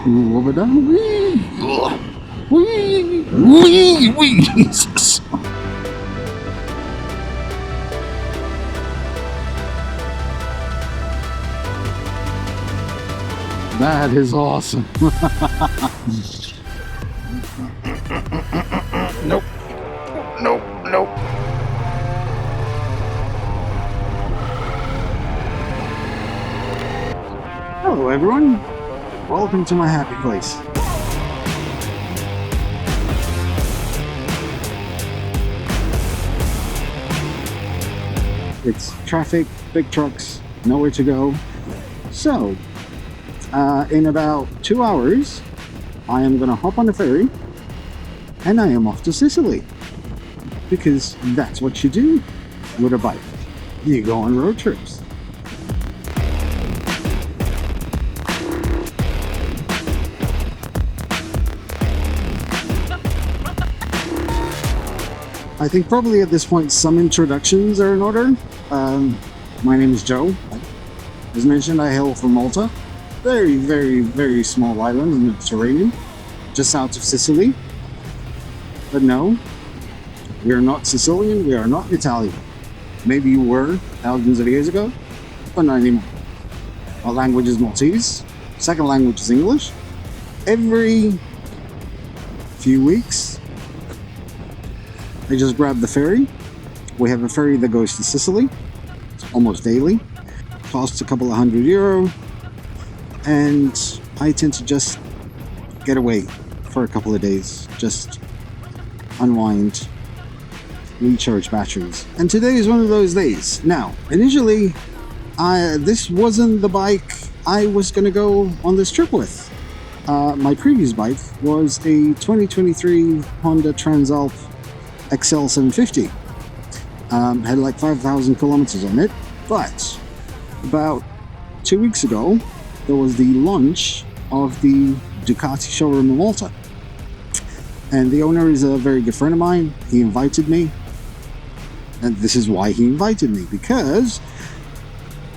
Over down. Wee. Jesus. That is awesome. Nope. Nope. Hello everyone. Welcome to my happy place. It's traffic, big trucks, nowhere to go. So, in about 2 hours, I am gonna hop on the ferry and I am off to Sicily. Because that's what you do with a bike. You go on road trips. I think probably at this point some introductions are in order. My name is Joe. As mentioned, I hail from Malta. Very small island in the Mediterranean, just south of Sicily. But no, we are not Sicilian, we are not Italian. Maybe you were thousands of years ago, but not anymore. Our language is Maltese. Second language is English. Every few weeks, I just grab the ferry. We have a ferry that goes to Sicily. It's almost daily. Costs a couple of €100. And I tend to just get away for a couple of days. Just unwind, recharge batteries. And today is one of those days. Now, initially, this wasn't the bike I was going to go on this trip with. My previous bike was a 2023 Honda Transalp XL 750. Had like 5,000 kilometers on it, but about 2 weeks ago there was the launch of the Ducati showroom in Malta, and the owner is a very good friend of mine. He invited me, and this is why he invited me, because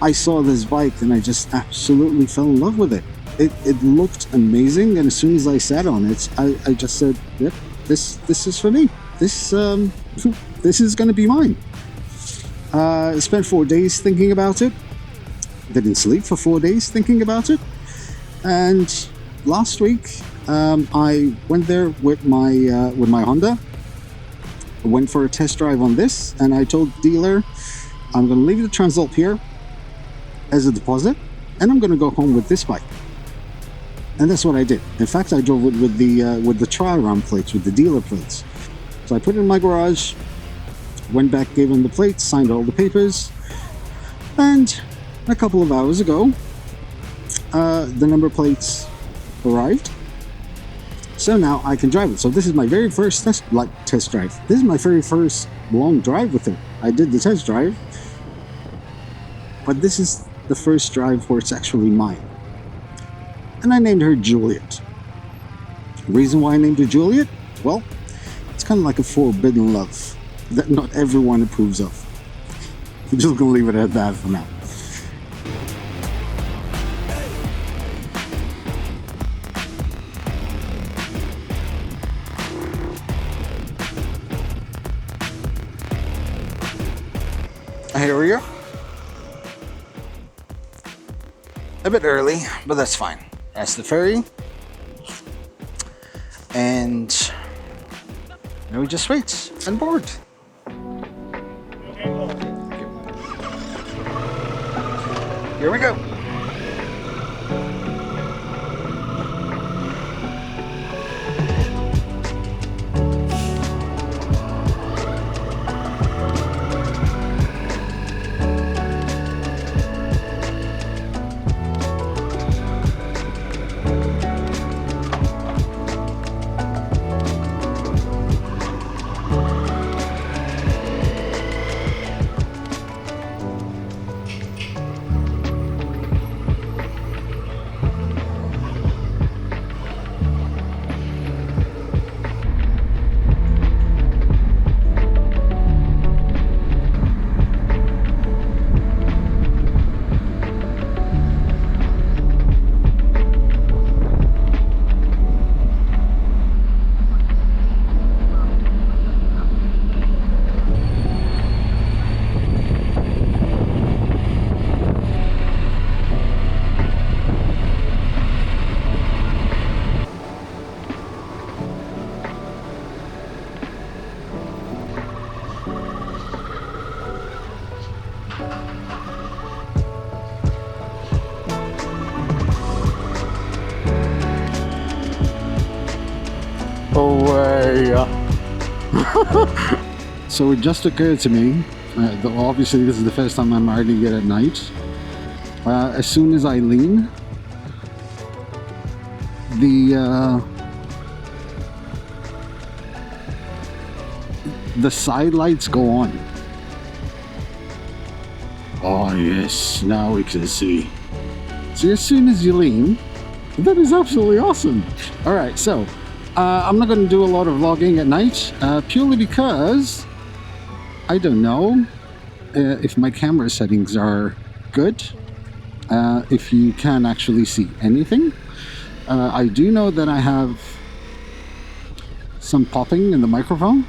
I saw this bike and I just absolutely fell in love with it. It looked amazing, and as soon as I sat on it, I just said, yep, this is for me. This is going to be mine. I spent 4 days thinking about it. Didn't sleep for 4 days thinking about it. And last week, I went there with my Honda. I went for a test drive on this, and I told the dealer, I'm going to leave the Transalp here as a deposit, and I'm going to go home with this bike. And that's what I did. In fact, I drove it with the trial run plates, with the dealer plates. So I put it in my garage, went back, gave him the plates, signed all the papers, and a couple of hours ago, the number plates arrived. So now I can drive it. So this is my very first test drive. This is my very first long drive with it. I did the test drive, but this is the first drive where it's actually mine. And I named her Juliet. The reason why I named her Juliet? Well, it's kind of like a forbidden love that not everyone approves of. I'm just gonna leave it at that for now. Here we go. A bit early, but that's fine. That's the ferry. And now we just wait and board. Here we go. yeah. So it just occurred to me, obviously this is the first time I'm riding it at night. As soon as I lean, the side lights go on. Oh yes, now we can see. See, as soon as you lean, that is absolutely awesome. All right, so I'm not going to do a lot of vlogging at night, purely because I don't know if my camera settings are good, if you can actually see anything. I do know that I have some popping in the microphone,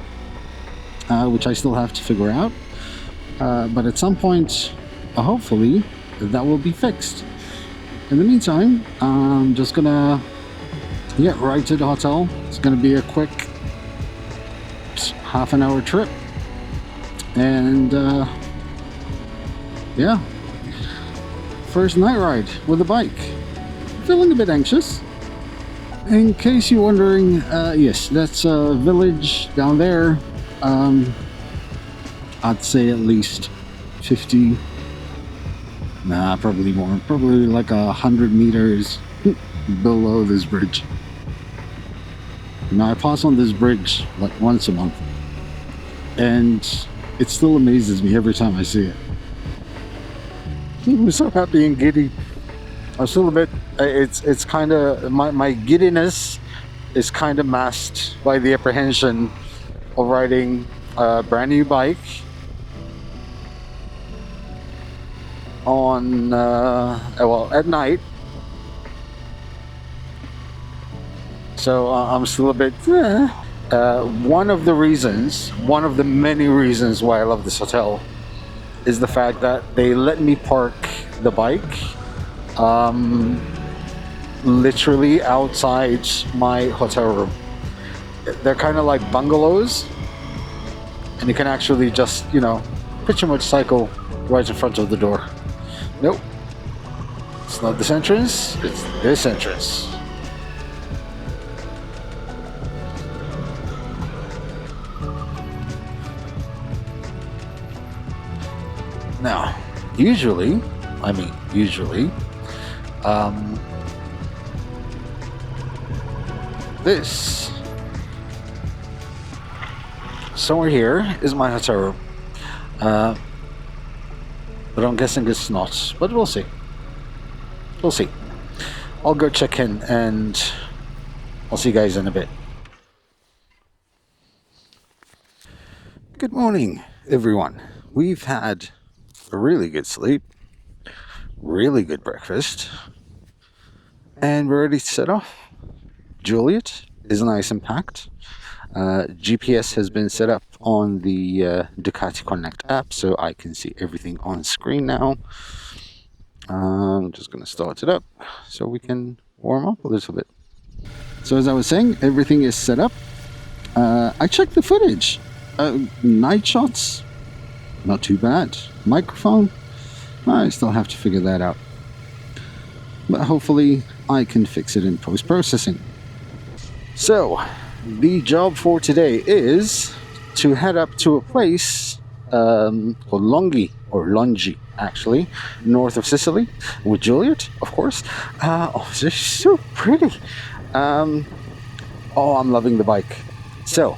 which I still have to figure out. But at some point, hopefully, that will be fixed. In the meantime, I'm just gonna get right to the hotel. It's gonna be a quick half an hour trip. And yeah, first night ride with a bike. Feeling a bit anxious. In case you're wondering, yes, that's a village down there. I'd say at least 50, nah, probably more, probably like 100 meters below this bridge. Now I pass on this bridge like once a month, and it still amazes me every time I see it. I'm so happy and giddy. I'm still a bit, it's kind of, my giddiness is kind of masked by the apprehension of riding a brand new bike on, well, at night. So I'm still a bit, one of the many reasons why I love this hotel is the fact that they let me park the bike literally outside my hotel room. They're kind of like bungalows, and you can actually just, you know, pretty much cycle right in front of the door. Nope, it's not this entrance, it's this entrance. Now, usually, this somewhere here is my hotel room, but I'm guessing it's not, but we'll see. I'll go check in and I'll see you guys in a bit. Good morning, everyone. We've had a really good sleep, really good breakfast, and we're ready to set off. Juliet is nice and packed. GPS has been set up on the Ducati Connect app, so I can see everything on screen now. I'm just going to start it up so we can warm up a little bit. So as I was saying, everything is set up. I checked the footage. Night shots, not too bad. Microphone, I still have to figure that out. But hopefully I can fix it in post-processing. So, the job for today is to head up to a place called Longi, actually, north of Sicily, with Juliet, of course. Oh, they're so pretty. Oh, I'm loving the bike. So,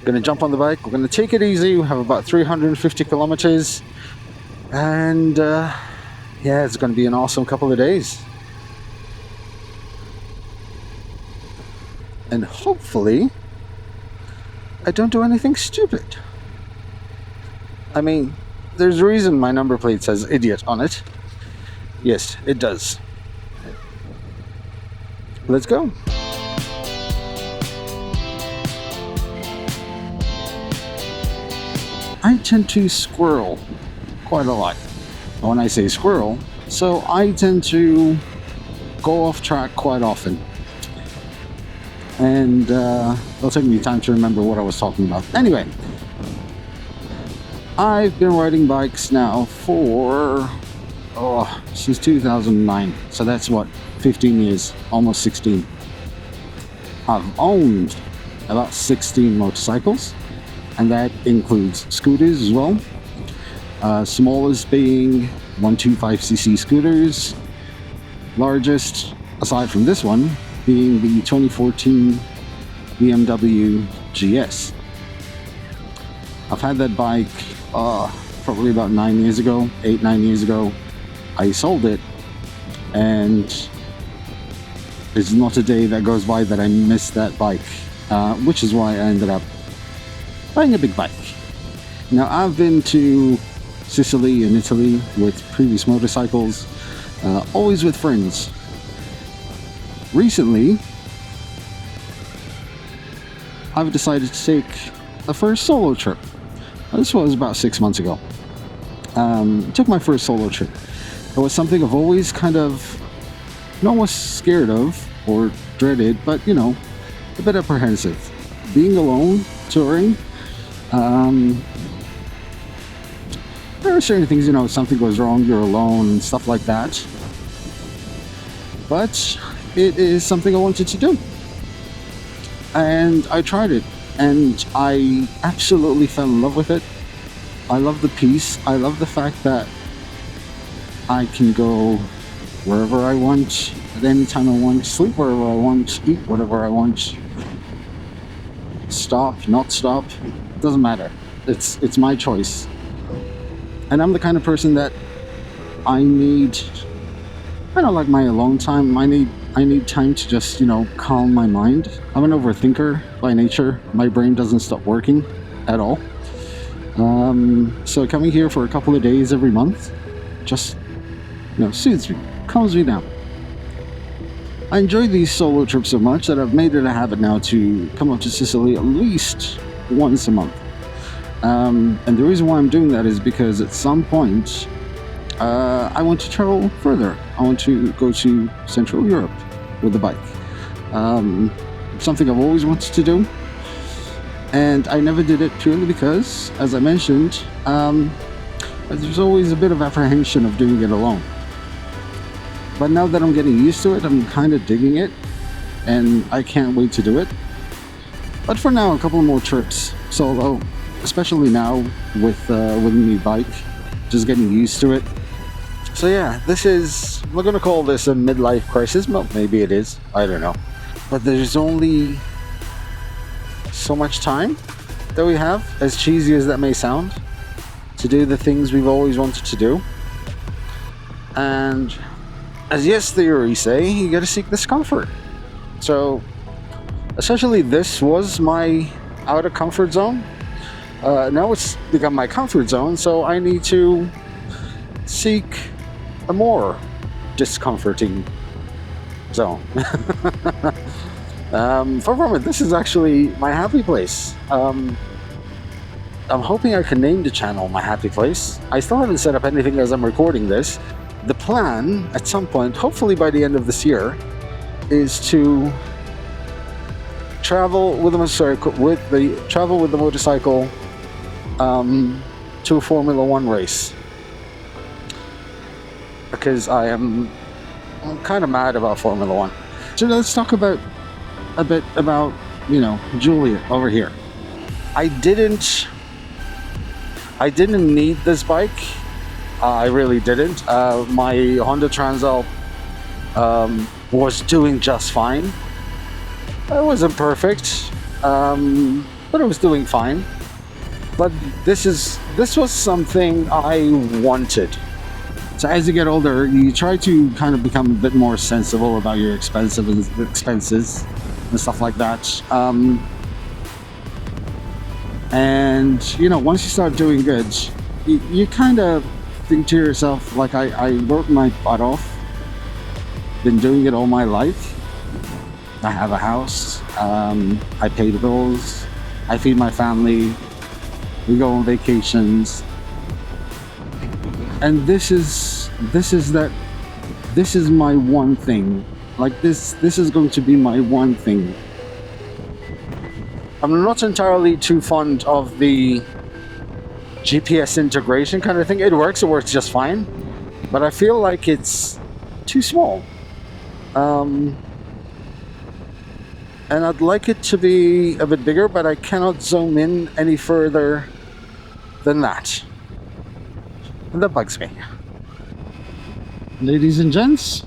gonna jump on the bike, we're gonna take it easy. We have about 350 kilometers, and yeah, it's gonna be an awesome couple of days. And hopefully I don't do anything stupid. I mean, there's a reason my number plate says idiot on it. Yes, it does. Let's go. I tend to squirrel quite a lot. When I say squirrel, so I tend to go off track quite often. And it'll take me time to remember what I was talking about. Anyway, I've been riding bikes now for, since 2009. So that's what, 15 years, almost 16. I've owned about 16 motorcycles, and that includes scooters as well. Smallest being 125cc scooters, largest, aside from this one, being the 2014 BMW GS. I've had that bike probably about 9 years ago, 8-9 years ago. I sold it, and there's not a day that goes by that I miss that bike, which is why I ended up buying a big bike. Now, I've been to Sicily and Italy with previous motorcycles, always with friends. Recently, I've decided to take the first solo trip. This was about 6 months ago. Took my first solo trip. It was something I've always kind of, not was scared of or dreaded, but a bit apprehensive. Being alone, touring, there are certain things, if something goes wrong, you're alone and stuff like that. But it is something I wanted to do. And I tried it, and I absolutely fell in love with it. I love the peace. I love the fact that I can go wherever I want, at any time I want, sleep wherever I want, eat whatever I want, stop, not stop, doesn't matter. It's my choice. And I'm the kind of person that I don't like my alone time. I need time to just, calm my mind. I'm an overthinker by nature. My brain doesn't stop working at all. So coming here for a couple of days every month just, soothes me, calms me down. I enjoy these solo trips so much that I've made it a habit now to come up to Sicily at least once a month. And the reason why I'm doing that is because at some point, I want to travel further. I want to go to Central Europe with the bike. Something I've always wanted to do, and I never did it purely because, as I mentioned, there's always a bit of apprehension of doing it alone. But now that I'm getting used to it, I'm kind of digging it, and I can't wait to do it. But for now, a couple more trips solo, especially now with a new bike, just getting used to it. So yeah, we're going to call this a midlife crisis. Well, maybe it is, I don't know. But there's only so much time that we have, as cheesy as that may sound, to do the things we've always wanted to do. And as yes theory say, you gotta seek discomfort. So essentially this was my outer comfort zone. Now it's become my comfort zone, so I need to seek a more discomforting zone. For a moment, this is actually my happy place. I'm hoping I can name the channel My Happy Place. I still haven't set up anything as I'm recording this. The plan at some point, hopefully by the end of this year, is to travel with the motorcycle to a Formula One race, because I'm kind of mad about Formula One. So let's talk a bit about Juliet over here. I didn't need this bike. I really didn't. My Honda Transalp was doing just fine. It wasn't perfect, but it was doing fine. But this was something I wanted. So as you get older, you try to kind of become a bit more sensible about your expenses and stuff like that. And once you start doing good, you kind of think to yourself, like, I worked my butt off, been doing it all my life. I have a house, I pay the bills, I feed my family, we go on vacations, and this is my one thing. Like this is going to be my one thing. I'm not entirely too fond of the GPS integration kind of thing. It works just fine, but I feel like it's too small. And and I'd like it to be a bit bigger, but I cannot zoom in any further than that. And that bugs me. Ladies and gents,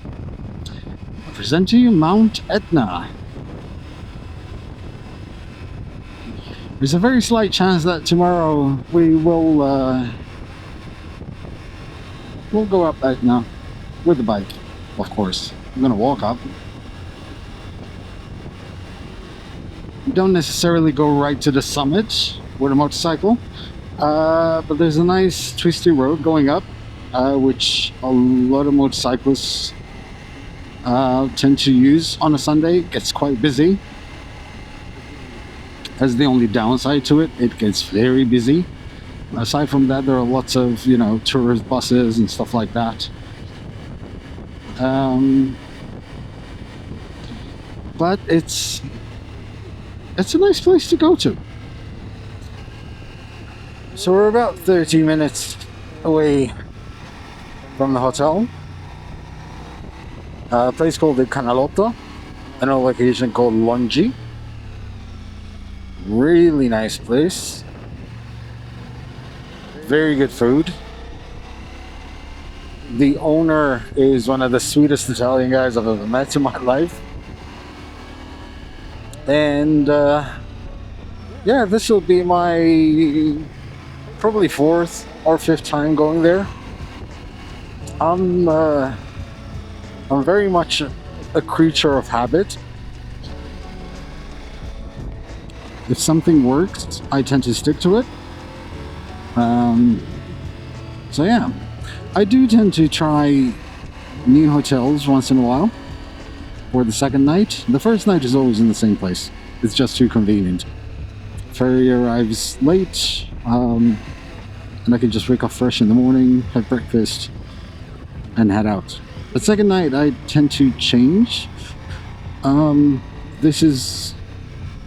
I present to you Mount Etna. There's a very slight chance that tomorrow we will we'll go up Etna with the bike, of course. I'm gonna walk up. You don't necessarily go right to the summit with a motorcycle, but there's a nice twisty road going up, which a lot of motorcyclists tend to use on a Sunday. It gets quite busy. That's the only downside to it. It gets very busy. Aside from that, there are lots of, tourist buses and stuff like that. But it's a nice place to go to. So we're about 30 minutes away from the hotel. A place called the Canalotto, and a location called Longi. Really nice place. Very good food. The owner is one of the sweetest Italian guys I've ever met in my life. And yeah, this will be my probably 4th or 5th time going there. I'm very much a creature of habit. If something works, I tend to stick to it. So yeah, I do tend to try new hotels once in a while for the second night. The first night is always in the same place. It's just too convenient. Ferry arrives late, and I can just wake up fresh in the morning, have breakfast, and head out. The second night I tend to change. This is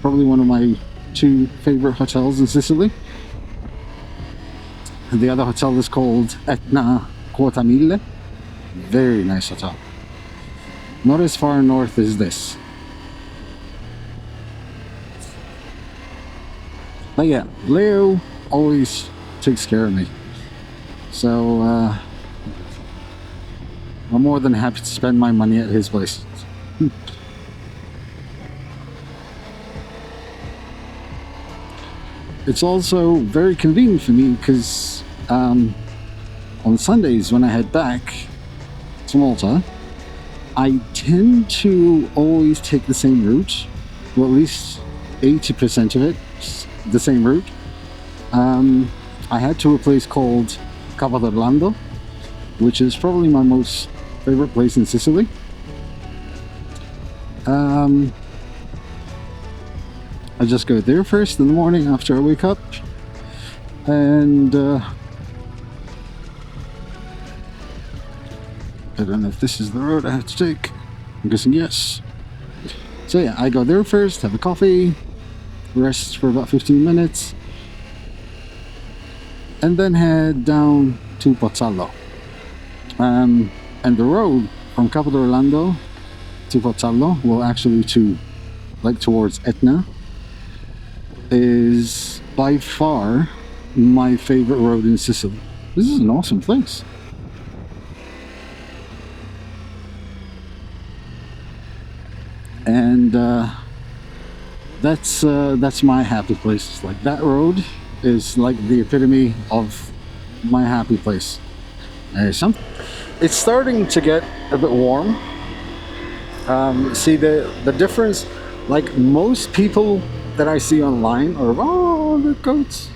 probably one of my 2 favorite hotels in Sicily. The other hotel is called Etna Quota Mille. Very nice hotel. Not as far north as this. But yeah, Leo always takes care of me. So I'm more than happy to spend my money at his place. It's also very convenient for me because on Sundays when I head back to Malta, I tend to always take the same route, well, at least 80% of it, the same route. I head to a place called Cava d'Orlando, which is probably my most favorite place in Sicily. I just go there first in the morning after I wake up, and I don't know if this is the road I have to take. I'm guessing yes. So yeah, I go there first, have a coffee, rest for about 15 minutes, and then head down to Pozzallo. And the road from Capo d'Orlando to Pozzallo, well actually towards Etna, is by far my favorite road in Sicily. This is an awesome place. And that's my happy place. Like, that road is like the epitome of my happy place. It's starting to get a bit warm. See the difference. Like, most people that I see online are, oh, the goats.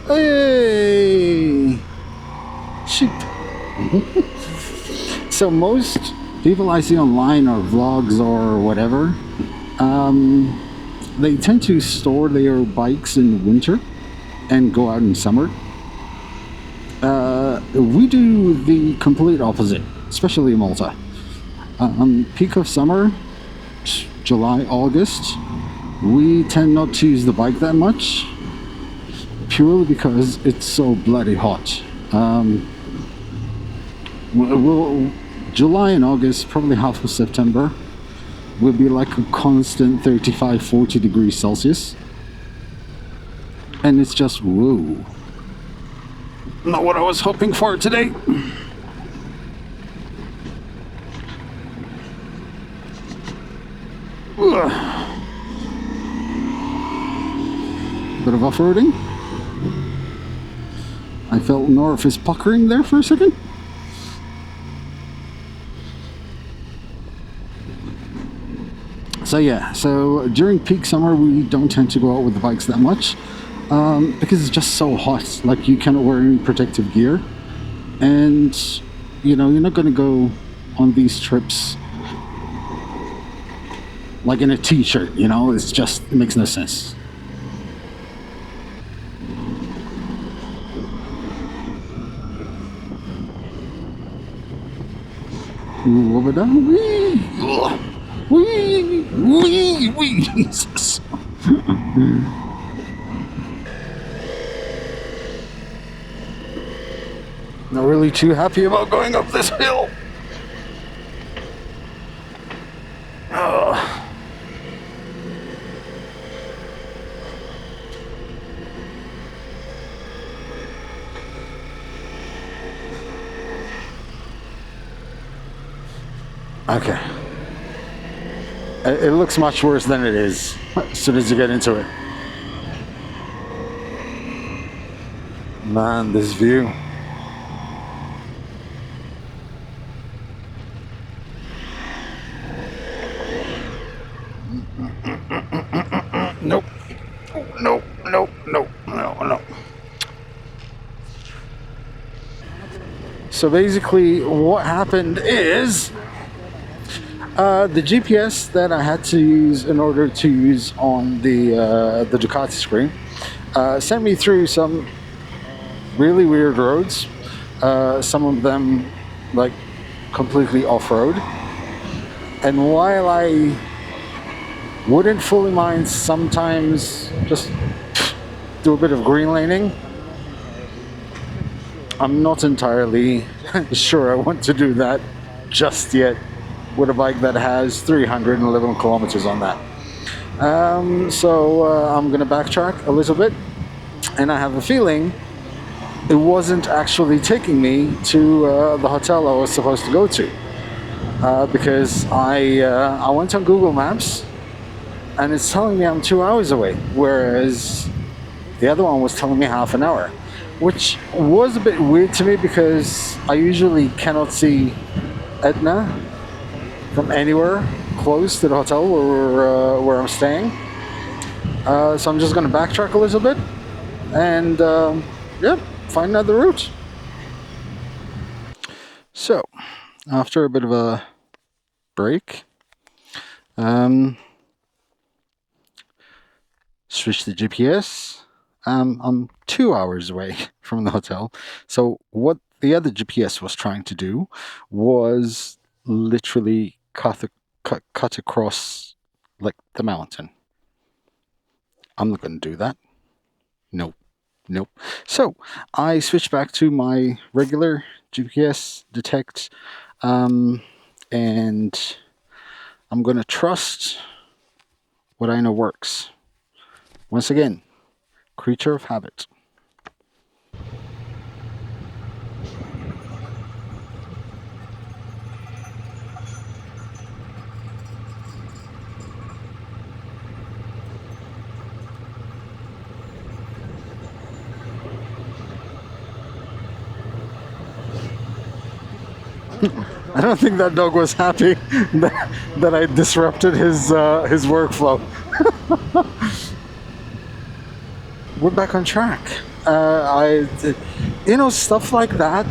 Hey, sheep. So most people I see online or vlogs or whatever, they tend to store their bikes in winter and go out in summer. We do the complete opposite, especially in Malta. Peak of summer, July, August, we tend not to use the bike that much, purely because it's so bloody hot. July and August, probably half of September, would be like a constant 35-40 degrees Celsius. And it's just, whoa. Not what I was hoping for today. Ugh. Bit of off-roading. I felt an orifice puckering there for a second. So yeah, so during peak summer we don't tend to go out with the bikes that much because it's just so hot. Like, you cannot wear any protective gear, and you know, you're not going to go on these trips like in a t-shirt, you know. It's just, it makes no sense. Over down, wee, Jesus. Not really too happy about going up this hill. Okay. It looks much worse than it is as soon as you get into it. Man, this view. Nope. Nope. Nope. Nope. No. So basically what happened is the GPS that I had to use in order to use on the Ducati screen sent me through some really weird roads, some of them like completely off-road, and while I wouldn't fully mind sometimes just do a bit of green laning, I'm not entirely sure I want to do that just yet with a bike that has 311 kilometers on that. So I'm gonna backtrack a little bit, and I have a feeling it wasn't actually taking me to the hotel I was supposed to go to, because I went on Google Maps and it's telling me I'm 2 hours away, whereas the other one was telling me half an hour, which was a bit weird to me because I usually cannot see Etna from anywhere close to the hotel where I'm staying. So I'm just going to backtrack a little bit and find another route. So after a bit of a break, switch the GPS. I'm 2 hours away from the hotel. So what the other GPS was trying to do was literally cut across like the mountain. I'm not going to do that. Nope. So I switched back to my regular GPS detect, and I'm going to trust what I know works. Once again, creature of habit. I don't think that dog was happy that I disrupted his workflow. We're back on track. Stuff like that,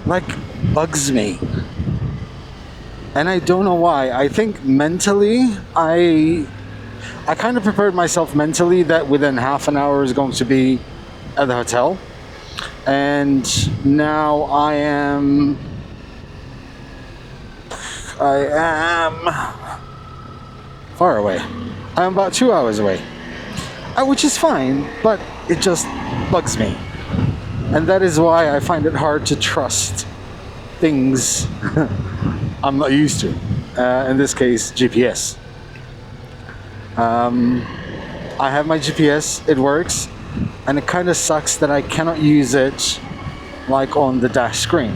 like, bugs me, and I don't know why. I think mentally, I kind of prepared myself mentally that within half an hour is going to be at the hotel, and now I am far away. I'm about 2 hours away, which is fine, but it just bugs me. And that is why I find it hard to trust things I'm not used to. in this case GPS. I have my GPS, it works, and it kind of sucks that I cannot use it like on the dash screen,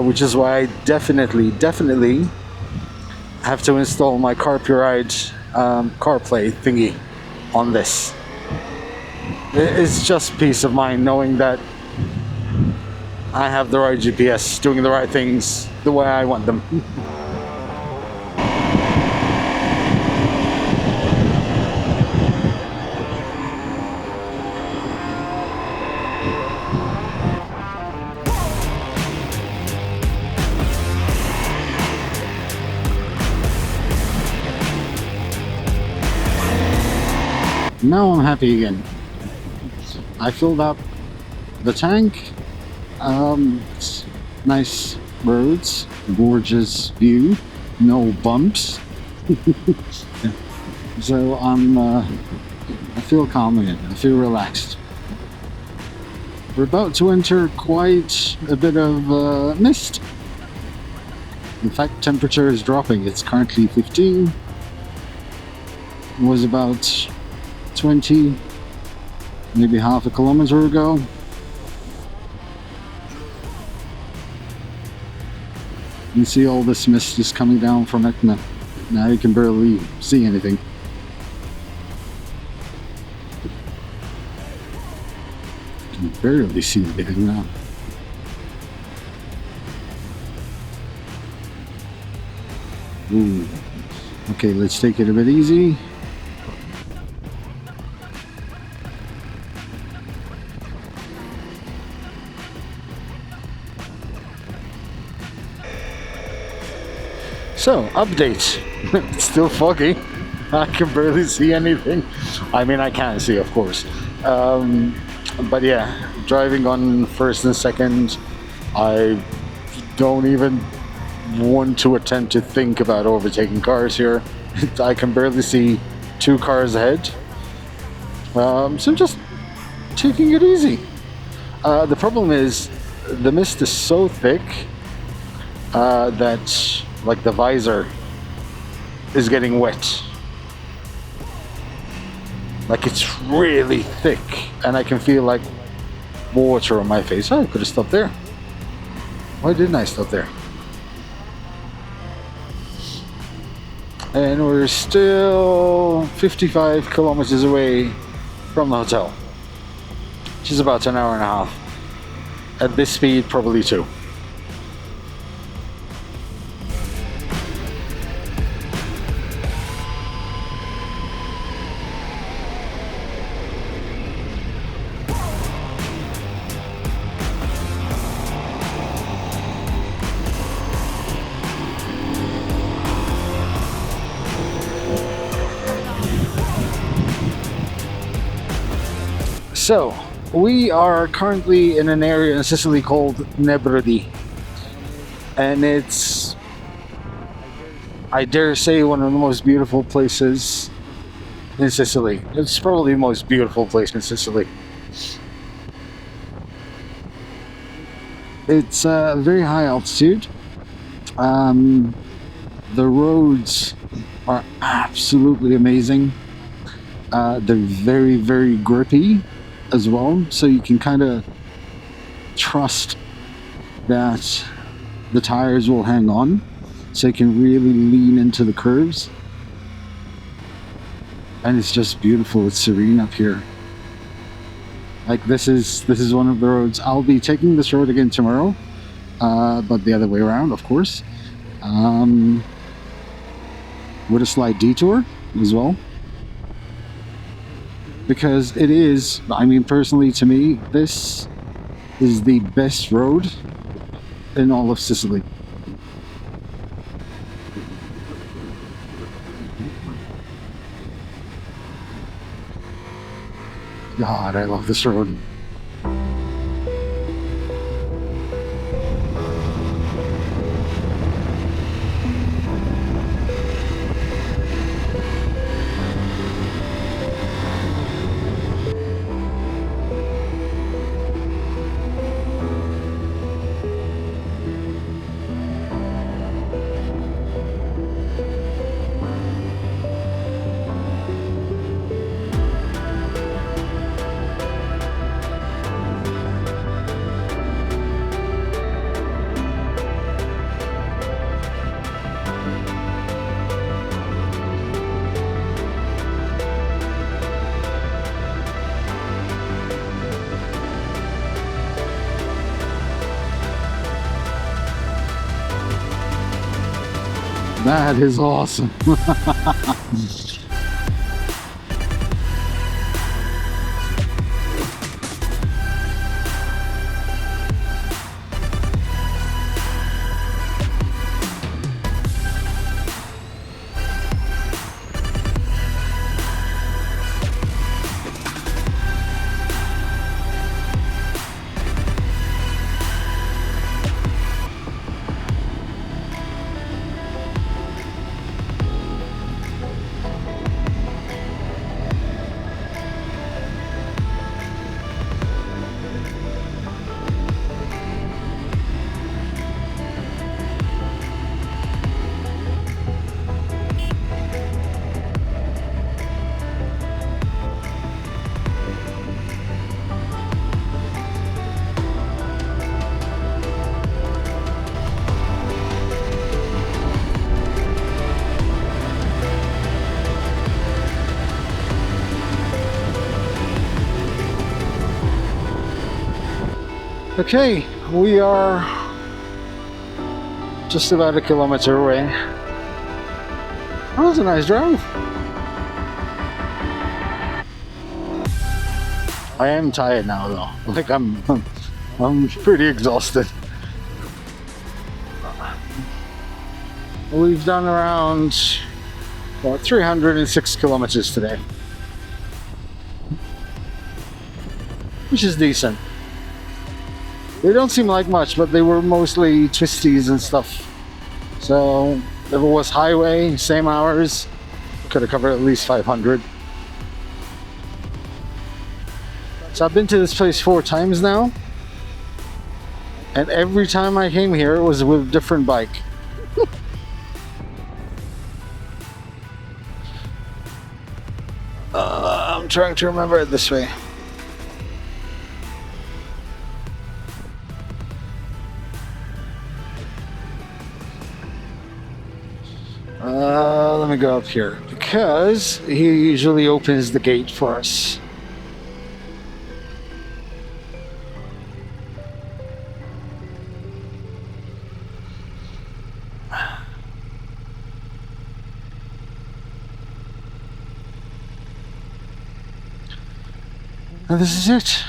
which is why I definitely have to install my CarPuride CarPlay thingy on this. It's just peace of mind knowing that I have the right GPS doing the right things the way I want them. Now I'm happy again. I filled up the tank. Nice roads, gorgeous view, no bumps. So I feel calm again. I feel relaxed. We're about to enter quite a bit of mist. In fact, temperature is dropping. It's currently 15. It was about 20, maybe half a kilometer ago. You can see all this mist is coming down from Etna. Now you can barely see anything. You can barely see anything now. Ooh. Okay, let's take it a bit easy. So, update. It's still foggy. I can barely see anything. I mean, I can see, of course. But yeah, driving on first and second, I don't even want to attempt to think about overtaking cars here. I can barely see 2 cars ahead. So I'm just taking it easy. The problem is the mist is so thick that like the visor is getting wet. Like it's really thick and I can feel like water on my face. Oh, I could have stopped there. Why didn't I stop there? And we're still 55 kilometers away from the hotel, which is about an hour and a half. At this speed, probably 2. So, we are currently in an area in Sicily called Nebrodi, and it's, I dare say, one of the most beautiful places in Sicily. It's probably the most beautiful place in Sicily. It's very high altitude. The roads are absolutely amazing. They're very grippy as well, so you can kind of trust that the tires will hang on, so you can really lean into the curves. And it's just beautiful. It's serene up here. Like this is one of the roads. I'll be taking this road again tomorrow, but the other way around, of course, with a slight detour as well. Because it is, I mean, personally to me, this is the best road in all of Sicily. God, I love this road. That is awesome. Okay, we are just about a kilometer away. That was a nice drive. I am tired now though. Like I'm pretty exhausted. We've done around 306 kilometers today, which is decent. They don't seem like much, but they were mostly twisties and stuff. So if it was highway, same hours, could have covered at least 500. So I've been to this place 4 times now, and every time I came here it was with a different bike. I'm trying to remember it this way. Let me go up here because he usually opens the gate for us. And this is it.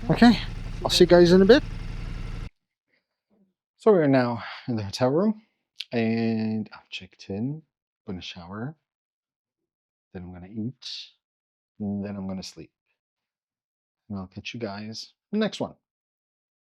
Okay, I'll see you guys in a bit. So we're now in the hotel room and I've checked in, gonna shower, then I'm gonna eat, and then I'm gonna sleep. And I'll catch you guys in the next one.